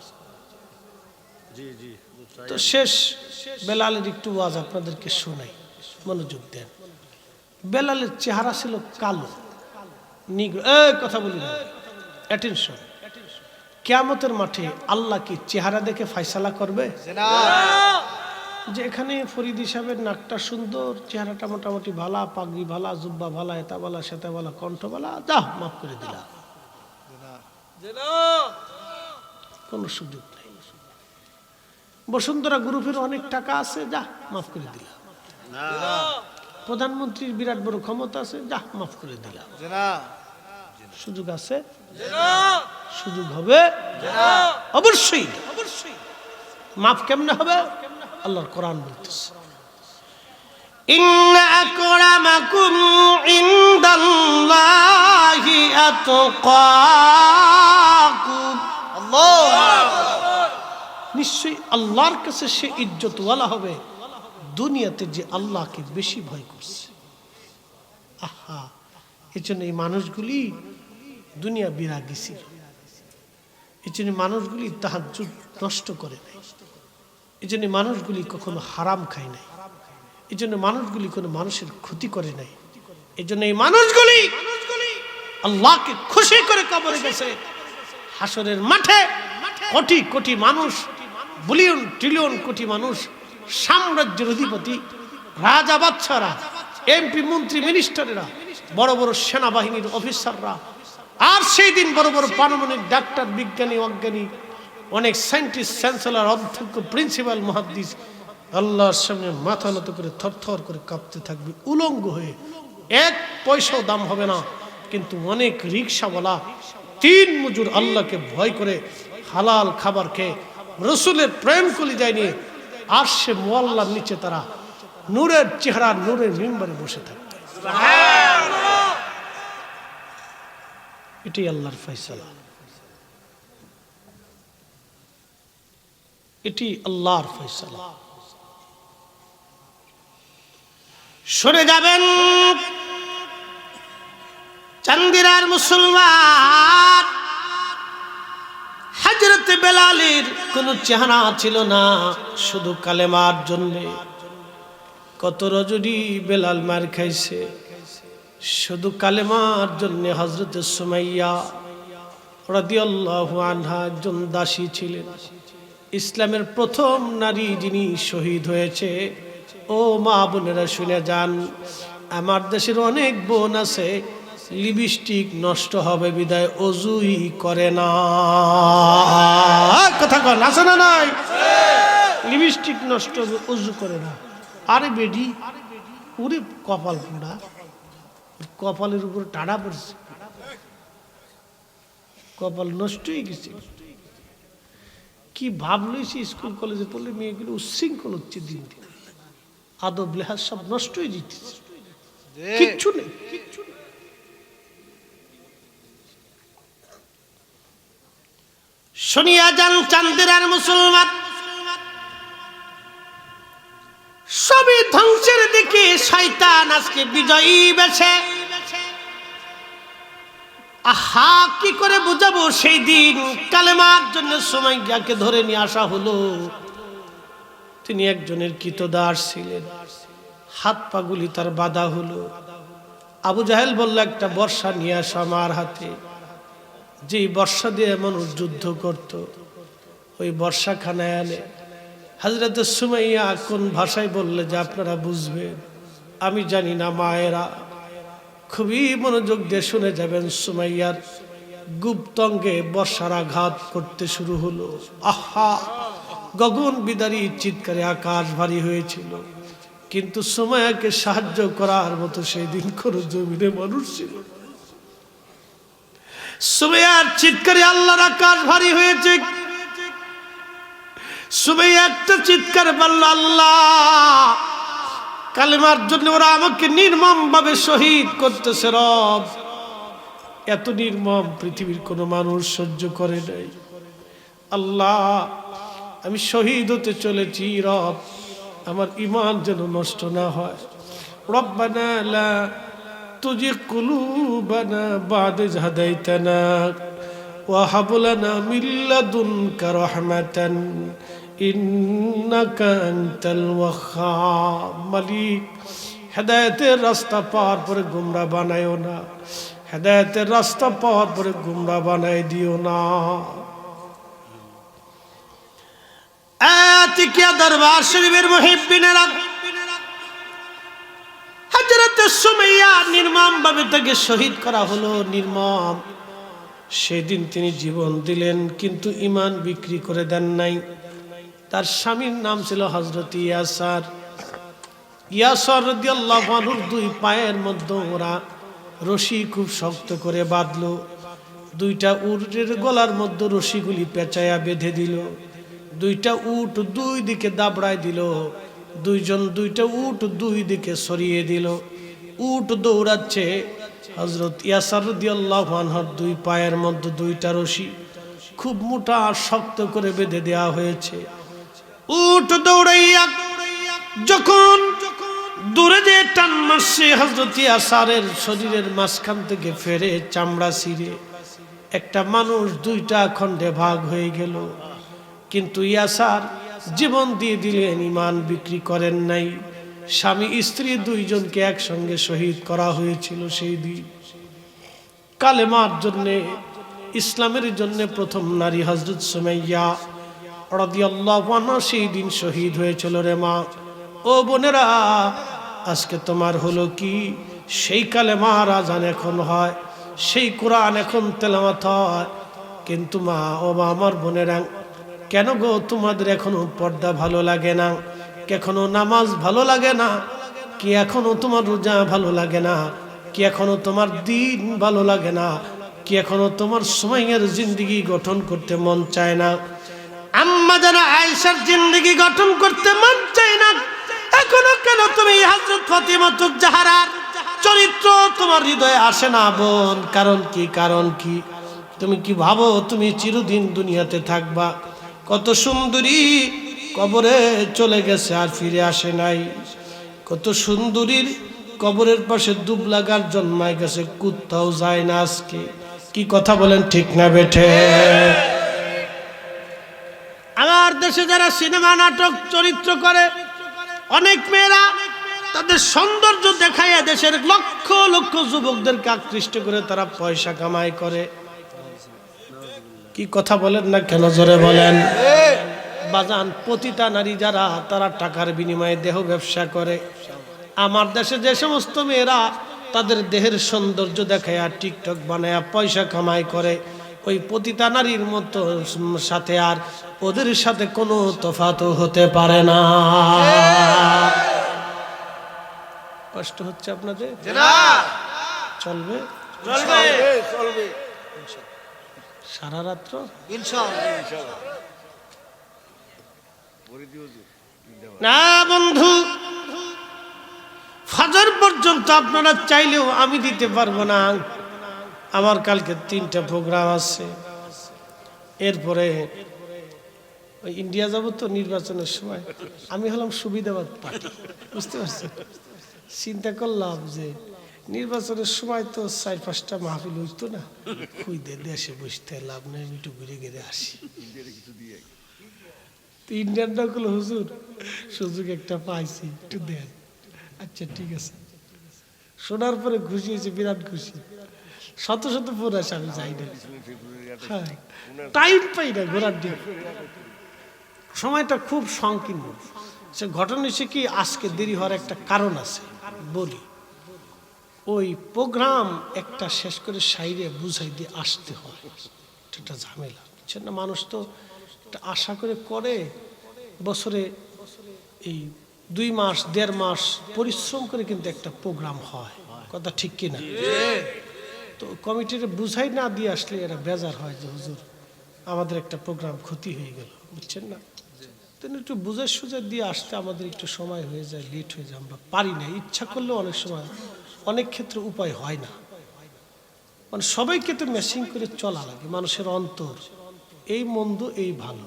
তো শেষ বেলালের একটু ওয়াজ আপনাদেরকে শোনাই, মনোযোগ দেন। বেলালের চেহারা ছিল কালো, নিগ্রো। কথা বলি না, অ্যাটেনশন। কিয়ামতের মাঠে আল্লাহ কি চেহারা দেখে ফয়সালা করবে? যে এখানে ফরিদ সাহেবের নাকটা সুন্দর, চেহারাটা মোটামুটি ভালা, পাগড়ি ভালা, জুব্বা ভালা, এটা ভালা, সেটা ভালা, কণ্ঠ ভালা, যা মাফ করে দিলা, কোনো সুযোগ নেই। বসুন্ধরা গ্রুপের অনেক টাকা আছে, যা মাফ করে দিলা। প্রধানমন্ত্রীর বিরাট বড় ক্ষমতা আছে, যা মাফ করে দিলা। সুযোগ আছে, সুযোগ হবে অবশ্যই। মাফ কেমনে হবে? আল্লাহর কোরআন বলতেছে, ইন্না আকরামাকুম ইনদাল্লাহি আতকাকুম। নিশ্চয়ই আল্লাহর কাছে সে ইজ্জতওয়ালা হবে দুনিয়াতে যে আল্লাহকে বেশি ভয় করছে। আহা, এই জন্য এই মানুষগুলি দুনিয়া বিরাগী ছিল, এই জন্য মানুষগুলি তাহাজ্জুদ নষ্ট করে নাই, এই জন্য মানুষগুলি কখনো হারাম খায় নাই, এই জন্য মানুষগুলি কোনো মানুষের ক্ষতি করে নাই, এই জন্য এই মানুষগুলি আল্লাহকে খুশি করে কবরে গেছে। হাসরের মাঠে কোটি কোটি মানুষ, বিলিয়ন ট্রিলিয়ন কোটি মানুষ, সাম্রাজ্যের অধিপতি, রাজা বাদশারা, এমপি মন্ত্রী মিনিস্টারেরা, বড় বড় সেনাবাহিনীর অফিসাররা, আর সেই দিন বড় বড় পারমাণবিক ডাক্তার, বিজ্ঞানী, অজ্ঞানী, অনেক সায়েন্টিস্ট, চ্যান্সেলর, অধ্যক্ষ, প্রিন্সিপাল, মুহাদ্দিস আল্লাহর সামনে মাথা নত করে থরথর করে কাঁপতে থাকবে, উলঙ্গ হয়ে। 1 পয়সাও দাম হবে না, কিন্তু অনেক রিকশাওয়ালা 3 মজুর আল্লাহকে ভয় করে হালাল খাবার খেয়ে রসুলের প্রেম কলি যায়নি, আর সে মোয়াল্লার নিচে তারা নূরের চেহারা, নূরের মিম্বরে বসে থাকবে। এটাই আল্লাহর ফয়সালা, এটি আল্লাহর ফয়সালা। সরে যাবেন চান্দিরার মুসলমান। হযরত বেলালের কোন চেহারা ছিল না, শুধু কালেমার জন্য কত রজনী বেলাল মার খাইছে শুধু কালেমার জন্য। হযরত সুমাইয়া রাদিয়াল্লাহু আনহা একজন দাসী ছিলেন, ইসলামের প্রথম নারী যিনি শহীদ হয়েছে। ও মা বোনেরা শুনে যান, আমার দেশের অনেক বোন আছে লিপস্টিক নষ্ট হবে বিদায় অজুই করে না। কথা কন আছে না নাই? লিপস্টিক নষ্ট হবে অজু করে না। আরে বেডি, ওরে কপাল পোড়া, কপালের উপর টাড়া পড়ছে, কপাল নষ্ট হয়ে গেছে। কি ভাব লইছি, স্কুল কলেজে পড়লে মেয়েগুলো উচ্ছৃঙ্খল হচ্ছে দিন দিন, আদব লেহাজ সব নষ্ট হয়ে যেতেছে, কিচ্ছু নেই। শুনিয়া যান চান্দেরার মুসলমান, সবই ধ্বংসের দিকে, শয়তান আজকে বিজয়ী বেছে। আহা, কি করে বুঝাবো সেই দিন কালেমার জন্য সুমাইয়াকে ধরে নিয়ে আসা হলো। তিনি একজনের কৃতদাস ছিলেন, হাত পাগুলি তার বাঁধা হলো। আবু জাহেল বলল, একটা বর্ষা নিয়ে আসো আমার হাতে। যেই বর্ষা দিয়ে মানুষ যুদ্ধ করত, ওই বর্ষাখানায় আনে। হযরত সুমাইয়া কোন ভাষায় বললে যে আপনারা বুঝবেন আমি জানি না, মায়েরা খুবই মনোযোগ দিয়ে শুনে যাবেন। সুমাইয়ার গুপ্তঙ্গে বর্ষার আঘাত করতে শুরু হলো। আহা, গগন বিদারী চিৎকারে আকাশ ভারী হয়েছিল, কিন্তু সুমাইয়াকে সাহায্য করার মতো সেই দিন কোনো জমিনে মানুষ ছিল। সুমাইয়ার চিৎকারে আল্লাহর আকাশ ভারী হয়েছে। সুমাইয়া একটা চিৎকার বলল, আল্লাহ, কালেমার জন্য ওরা আমাকে নির্মম ভাবে শহীদ করতেছে। রব, এত নির্মম পৃথিবীর কোনো মানুষ সহ্য করে নাই। আল্লাহ, আমি শহীদ হতে চলেছি। রব, আমার ঈমান যেন নষ্ট না হয়। রব্বানা লা তুজিগ কুলুবানা বা'দা ইয হাদাইতানা ওয়া হাব লানা মিন লাদুনকা রাহমাতান ইন্নাকা আনতাল ওয়াহ্হাব। মালিক, হেদায়েতের রাস্তা পাওয়ার পরে গুমরা বানাইও না, হেদায়েতের রাস্তা পাওয়ার পরে গুমরা বানাই দিও না। আতিকিয়া দরবার শরীফের মুহিব্বিনেরা, হযরত সুমাইয়া নির্মম ভাবে তাকে শহীদ করা হলো। নির্মম। সেদিন তিনি জীবন দিলেন, কিন্তু ঈমান বিক্রি করে দেন নাই। তার স্বামীর নাম ছিল হযরত ইয়াসার। ইয়াসার রাদিয়াল্লাহু আনহুর দুই পায়ের মধ্যে ওরা রশি খুব শক্ত করে বাঁধলো। দুইটা উটের গলার মধ্যে রশিগুলি পেঁচায়া বেঁধে দিল। দুইটা উট দুই দিকে দাবড়ায় দিল। দুইজন দুইটা উট দুই দিকে সরিয়ে দিল। উট দৌড়াচ্ছে। হযরত ইয়াসার রাদিয়াল্লাহু আনহুর দুই পায়ের মধ্যে দুইটা রশি খুব মোটা শক্ত করে বেঁধে দেওয়া হয়েছে। উট দৌড়াইয়া যখন দূরে যে টান মারছে, হযরত ইয়াসারের শরীরের মাঝখান থেকে ফেরে চামড়া ছিঁড়ে একটা মানুষ দুইটা খণ্ডে ভাগ হয়ে গেল। কিন্তু ইয়াসার জীবন দিয়ে দিলেন, ঈমান বিক্রি করেন নাই। স্বামী স্ত্রী দুইজনকে একসঙ্গে শহীদ করা হয়েছিল সেই দিন। কালেমার জন্য, ইসলামের জন্য প্রথম নারী হযরত সুমাইয়া রাদিয়াল্লাহু আনহা সেই দিন শহীদ হয়েছিল। রে মা, ও বোনেরা, আজকে তোমার হলো কি? সেই কালেমার আযান এখন হয়, সেই কোরআন এখন তেলাওয়াত হয়, কিন্তু মা ও মা আমার বোনেরা, কেন গো তোমাদের এখনো পর্দা ভালো লাগে না? এখনো নামাজ ভালো লাগে না? কি এখনো তোমার রোজা ভালো লাগে না? কি এখনো তোমার দিন ভালো লাগে না? কি এখনো তোমার সুমাইয়ার জিন্দেগি গঠন করতে মন চায় না? আম্মা জানা আয়েশার জিন্দেগি গঠন করতে মন চায় না? এখনো কেন তুমি হযরত ফাতিমাতুজ জাহরার চরিত্র তোমার হৃদয়ে আসে না বোন? কারণ কি? কারণ কি? তুমি কি ভাবো তুমি চিরদিন দুনিয়াতে থাকবা? কত সুন্দরী কবরে চলে গেছে আর ফিরে আসে নাই। কত সুন্দরীর কবরের পাশে দুবলাগার জন্মায় গেছে, কোথাও যায় না আজকে। কি কথা বলেন, ঠিক না বেঠে? আমার দেশে যারা সিনেমা নাটক চরিত্র করে, অনেক মেয়েরা তাদের সৌন্দর্য দেখায় দেশের লক্ষ লক্ষ যুবকদেরকে আকৃষ্ট করে তারা পয়সা কামাই করে। কি কথা বলেন না কেন, জোরে বলেন। বাজান, পতিতা নারী যারা, তারা টাকার বিনিময়ে দেহ ব্যবসা করে। আমার দেশে যে সমস্ত মেয়েরা তাদের দেহের সৌন্দর্য দেখায় টিকটক বানায় পয়সা কামাই করে, ওই পতিতা নারীর মতো সাথে আর ওদের সাথে কোনো তফাৎ হতে পারে না। কষ্ট হচ্ছে আপনাদের? চলবে চলবে সারা রাত্র ইনশাআল্লাহ। না বন্ধু, ফজর পর্যন্ত আপনারা চাইলেও আমি দিতে পারবো না। আমার কালকে 3টা প্রোগ্রাম আছে, এরপরে ওই ইন্ডিয়া যাব তো নির্বাচনের সময়। আমি হলাম সুবিধাবাদ পার্টি, বুঝতে পারছেন? চিন্তা করলাম যে নির্বাচনের সময় তো 4-5টা মাহফিল হইতো না, খুঁজে দেশে বসতে লাভ নেই, আমি একটু ঘুরে ঘুরে আসি। ইন্ডিয়ানরা বলল, হুজুর সুযোগ একটা পাইছি, একটু দেন। আচ্ছা ঠিক আছে। শোনার পরে খুশি হয়েছে, বিরাট খুশি। শত শত ফোন আসে, আমি যাই না, হ্যাঁ টাইম পাই না ঘোরার দিন, সময়টা খুব সংকীর্ণ। সে ঘটনা হচ্ছে কি, আজকে দেরি হওয়ার একটা কারণ আছে বলি। ওই প্রোগ্রাম একটা শেষ করে সাইরে বুঝাই দিয়ে আসতে হয়, এটা ঝামেলা, বুঝছেন না? মানুষ তো আশা করে বছরে এই 2 মাস 1.5 মাস পরিশ্রম করে কিন্তু একটা প্রোগ্রাম হয়, কথা ঠিক কিনা? তো কমিটির বুঝাই না দিয়ে আসলে এরা বেজার হয় যে হুজুর আমাদের একটা প্রোগ্রাম ক্ষতি হয়ে গেল, বুঝছেন না? তেমনি একটু বুঝে সুঝে দিয়ে আসতে আমাদের একটু সময় হয়ে যায়, লেট হয়ে যায়, আমরা পারি না। ইচ্ছা করলেও অনেক সময় অনেক ক্ষেত্রে উপায় হয় না। মানে সবাইকে তো ম্যাচিং করে চলা লাগে, মানুষের অন্তর এই মন্দ এই ভালো।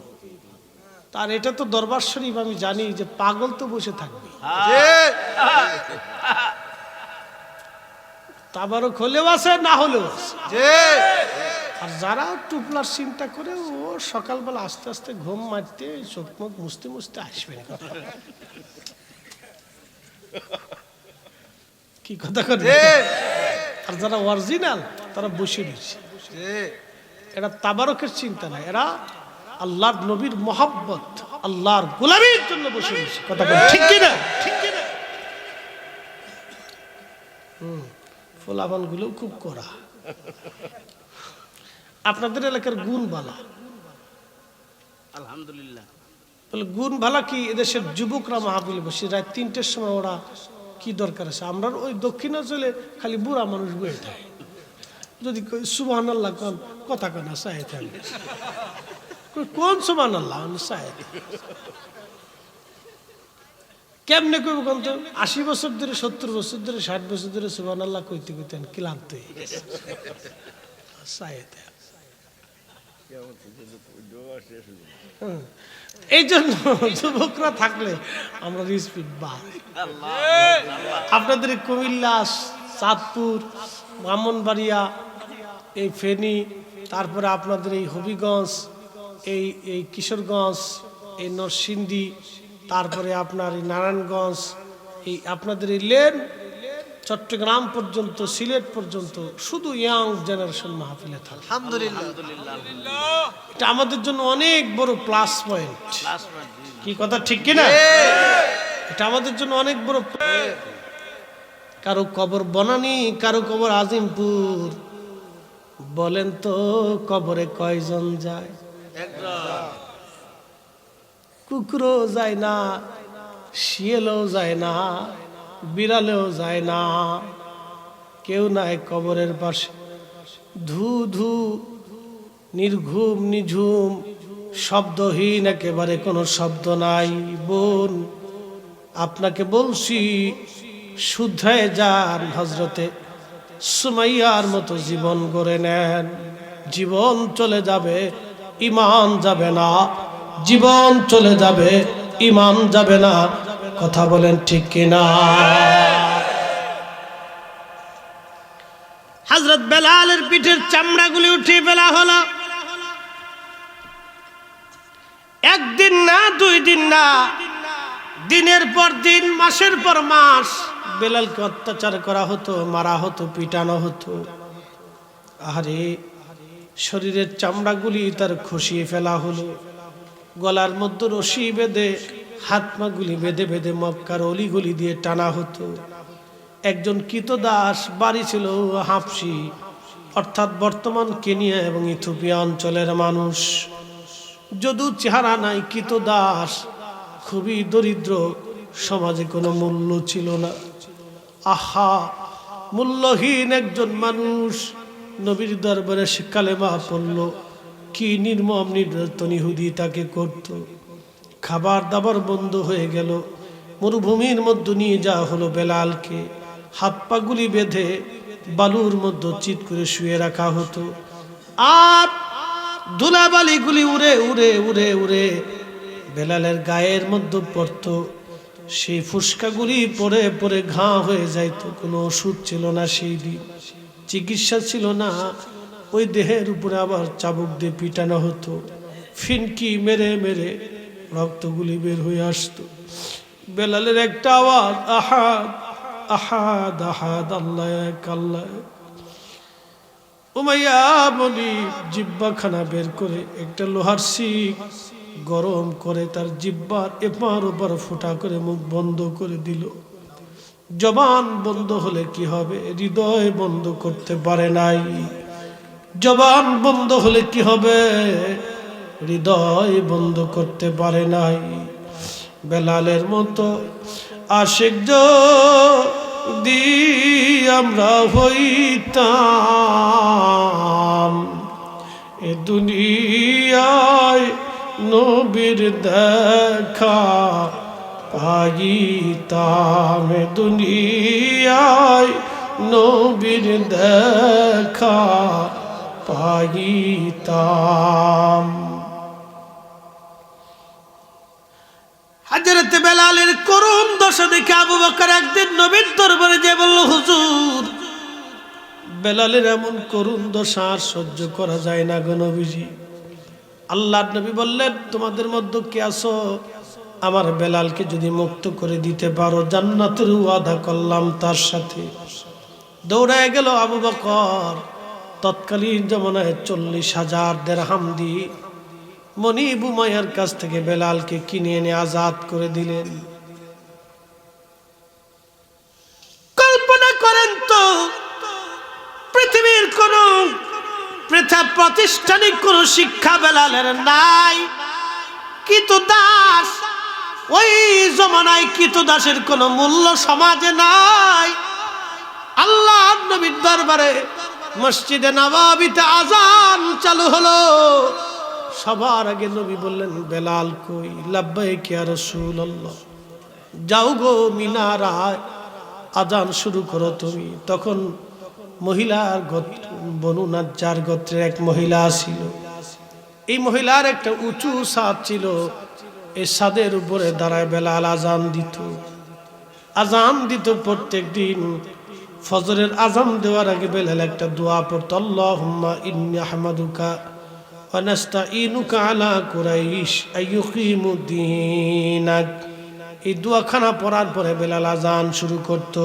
তার এটা তো দরবার শরীফ, আমি জানি যে পাগল তো বসে থাকবে, তাবারও হলেও আছে না হলেও আছে। আর যারা টুপলার চিন্তা করে, ও সকালবেলা আস্তে আস্তে ঘুম মারতে চোখ মুখ মুছতে মুছতে আসবে। কি কথা করে? আর যারা অরিজিনাল তারা বসে দিচ্ছে, এরা তাবারকের চিন্তা নাই, এরা আল্লাহর নবীর মহব্বত, আল্লাহর গোলামীর জন্য বসে দিচ্ছে, কথা ঠিক কিনা? ফলাফল গুলো খুব কড়া। আপনাদের এলাকার গুণ ভালা, আলহামদুলিল্লাহ। বলে গুণ ভালা কি, এদেশের যুবকরা মাহফিলে বসে রাত 3টের সময়, ওরা কি দরকার আছে? আমরা ওই দক্ষিণাঞ্চলে খালি বুড়া মানুষ বয়ে থাকে, যদি সুবহানাল্লাহ কোন কথা কেনা চাই থাকে, কোন সুবহানাল্লাহ চাই কেমনে কইব কোন? তো 80 বছর ধরে 70 বছর ধরে 60 বছর ধরে সুবহানাল্লাহ কইতে কইতে ক্লান্ত হয়ে গেছে। এই জন্য যুবকরা থাকলে আমরা রিসপিড বাড়ে। আপনাদের কুমিল্লা, চাঁদপুর, ব্রাহ্মণবাড়িয়া, এই ফেনী, তারপরে আপনাদের এই হবিগঞ্জ, এই কিশোরগঞ্জ, এই নরসিংদী, তারপরে আপনার এই নারায়ণগঞ্জ, এই আপনাদের এই লেন চট্টগ্রাম পর্যন্ত, সিলেট পর্যন্ত শুধু ইয়াং জেনারেশন মাহফিলে থাকে, আলহামদুলিল্লাহ। এটা আমাদের জন্য অনেক বড় প্লাস পয়েন্ট, কি কথা ঠিক কিনা? এটা আমাদের জন্য অনেক বড়। কারো কবর বনানী, কারো কবর আজিমপুর, বলেন তো কবরে কয়জন যায়? কুকুরও যায় না, শিয়ালও যায় না, বিড়ালেও যায় না, কেউ নাই কবরের পাশে। ধু ধু, নির্ঘুম নিঝুম, শব্দহীন, একেবারে কোনো শব্দ নাই। বোন, আপনাকে বলছি শুধরায় যান, হযরতে সুমাইয়ার মতো জীবন গড়ে নেন। জীবন চলে যাবে, ঈমান যাবে না, জীবন চলে যাবে, ঈমান যাবে না, কথা বলেন ঠিক কিনা? হযরত বেলালের পিঠের চামড়াগুলি উঠিয়ে ফেলা হলো। একদিন না, 2 দিন না, দিনের পর দিন, মাসের পর মাস বেলালকে অত্যাচার করা হতো, মারা হতো, পিটানো হতো। আরে শরীরের চামড়াগুলি তার খসিয়ে ফেলা হলো, গলার মধ্যে রশি বেঁধে, হাত পাগুলি বেঁধে বেঁধে মক্কার অলিগলি দিয়ে টানা হতো। একজন কৃতদাস বাড়ি ছিল হাবশি, অর্থাৎ বর্তমান কেনিয়া এবং ইথিওপিয়া অঞ্চলের মানুষ। যদিও চেহারা নাই, কৃতদাস, খুবই দরিদ্র, সমাজে কোনো মূল্য ছিল না। আহা, মূল্যহীন একজন মানুষ নবীর দরবারে সে কালেমা পড়ল। কি নির্মম নির্যাতন ইহুদি তাকে করত। খাবার দাবার বন্ধ হয়ে গেল। মরুভূমির মধ্যে নিয়ে যাওয়া হলো বেলালকে, হাত পাগুলি বেঁধে বালুর মধ্যে চিৎ করে শুয়ে রাখা হতো। আর ধুলাবালিগুলি উড়ে উড়ে উড়ে উড়ে বেলালের গায়ের মধ্যে পড়ত। সেই ফুসকাগুলি পরে পরে ঘা হয়ে যাইত। কোনো ওষুধ ছিল না সেই দিন, চিকিৎসা ছিল না। ওই দেহের উপরে আবার চাবুক দিয়ে পিটানো হতো, ফিনকি মেরে মেরে রক্তগুলি বের হয়ে আসতো। বেলালের একটা আওয়াজ, আহাদ আহাদ আহাদ, আল্লাহ এক, আল্লাহ এক। উমাইয়া বলি জিব্বাখানা বের করে একটা লোহার শিক গরম করে তার জিব্বার এপার ওপার ফোঁটা করে মুখ বন্ধ করে দিল। জবান বন্ধ হলে কি হবে? হৃদয় বন্ধ করতে পারে নাই। জবান বন্ধ হলে কি হবে? হৃদয় বন্ধ করতে পারে নাই। বেলালের মতো আশিক যদি আমরা হইতাম, এ দুনিয়ায় নবীর দেখা পাইতাম, এ দুনিয়ায় নবীর দেখা পাইতাম। হযরত বেলালের করুণ দশা দেখে আবু বকর একদিন নবীর দরবারে যে বলল, হুজুর, বেলালের এমন করুণ দশা আর সহ্য করা যায় না গো নবীজি। আল্লাহর নবী বললেন, তোমাদের মধ্যে কে আছো, আমার বেলালকে যদি মুক্ত করে দিতে পারো, জান্নাতের ওয়াদা করলাম তার সাথে। দৌড়ায় গেল আবু বকর। তৎকালীন জমানায় 40,000 দিরহাম দিয়ে মনিব উমাইয়ার কাছ থেকে বেলালকে কিনে এনে আজাদ করে দিলেন। কল্পনা করেন তো, পৃথিবীর কোন প্রাতিষ্ঠানিক কোন শিক্ষা বেলালের নাই। কৃতদাস, ওই জমানায় কৃতদাসের কোন মূল্য সমাজে নাই। আল্লাহ নবীর দরবারে মসজিদে নববীতে আজান চালু হলো। সবার আগে নবী বললেন, বেলাল কই? লাব্বাইক ইয়া রাসূলুল্লাহ। যাও গো মিনারায় আজান শুরু করো তুমি। তখন মহিলার বনু নাজ্জার গোত্রের এক মহিলা ছিল। এই মহিলার একটা উঁচু ছাদ ছিল। এই ছাদের উপরে দাঁড়ায় বেলাল আজান দিত। আজান দিত প্রত্যেক দিন। ফজরের আজান দেওয়ার আগে বেলাল একটা দোয়া পড়তো, আল্লাহুম্মা ইন্নী আহমাদুকা ওয়া নাস্তাঈনুকা আলা কুরাইশ আইয়ুকিমুদ্দীনাক। এই দোয়াখানা পড়ার পরে বেলাল আজান শুরু করত।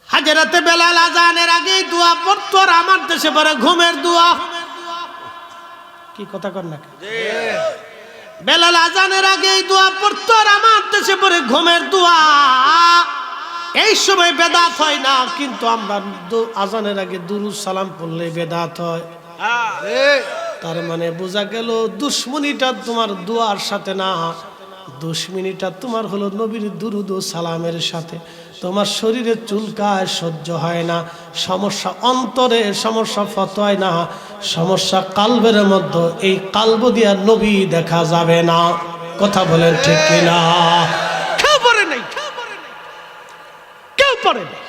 হাজরাতে বেলাল আজানের আগে দোয়া পড়তো। আর আমার দেশে পড়ে ঘুমের দোয়া। কি কথা কর না? বেলাল আজানের আগে দোয়া পড়তো, আর আমার দেশে পড়ে ঘুমের দোয়া। এই সময় বেদাত হয় না, কিন্তু আমরা আজানের আগে দুরূদ সালাম পড়লে বেদাত হয়। তার মানে বোঝা গেল দুশ্মনীটা তোমার দোয়ার সাথে না, দুশ্মনীটা তোমার হলো নবীর দুরূদ ও সালামের সাথে। তোমার শরীরে চুলকায়, সহ্য হয় না, সমস্যা অন্তরে, সমস্যা ফতোয় না, সমস্যা কালবের মধ্যে। এই কালব দিয়া নবী দেখা যাবে না। কথা বলেন ঠিক কিনা? কেউ পড়ে নাই, কেউ পড়ে নাই।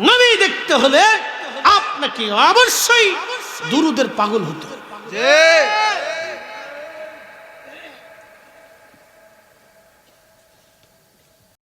নবী দেখতে হলে আপনাকে অবশ্যই দুরূদের পাগল হতে হবে।